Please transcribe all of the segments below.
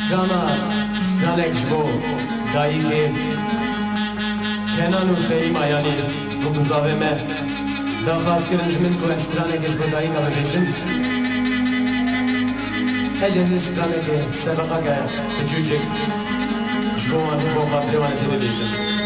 stranek jbo dayi ke kenan u feim ayani bu kuzaveme da khas kirin jmin ko stranek jbo dayi ka beveshim ecez stranek sebaqa ka küçücük jbo an bu khabriwan zebeveshim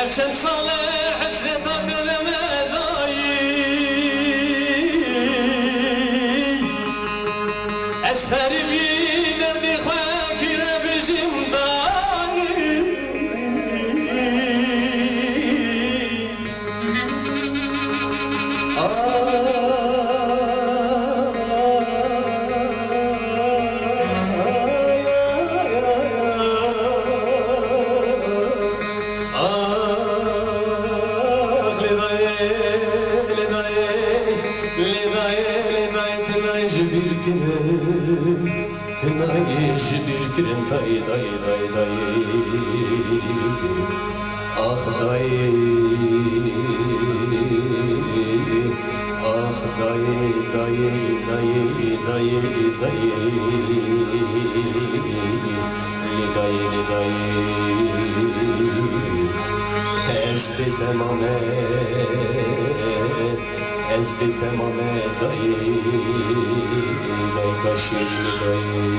Erçen salih hasret akdeme dayi Esferi bir derdi khakire bijim dayi Jibirkirim day day day day ah day ah day day day day day day day ez bitemame day day kaşiş day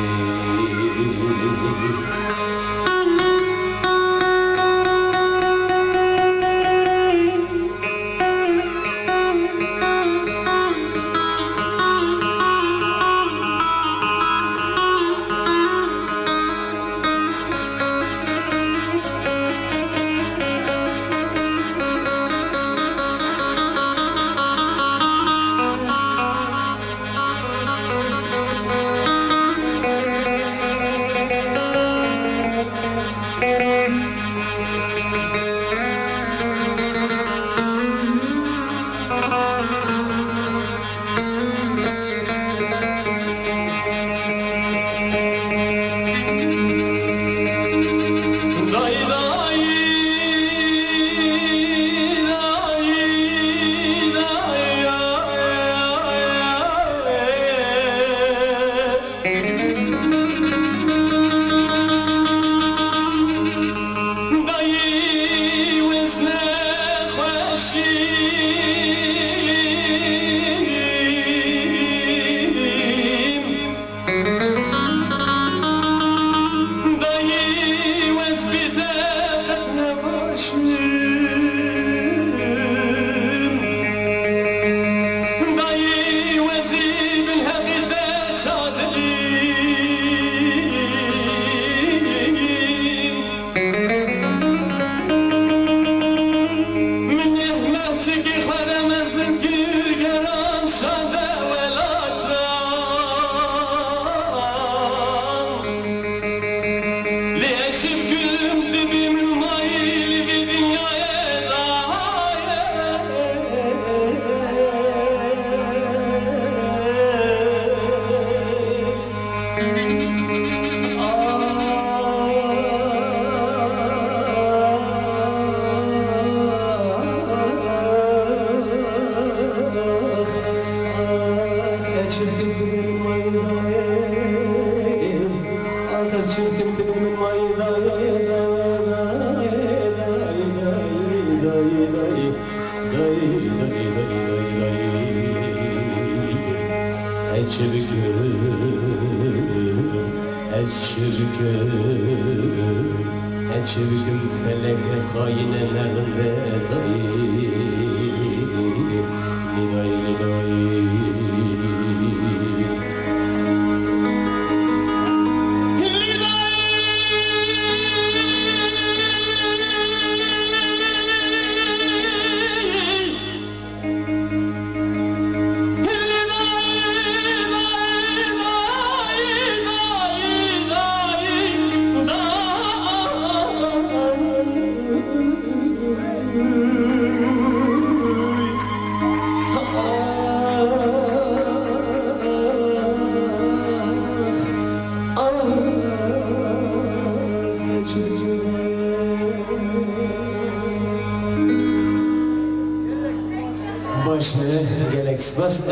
Çirkin felek hainlerinde dayı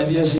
سویه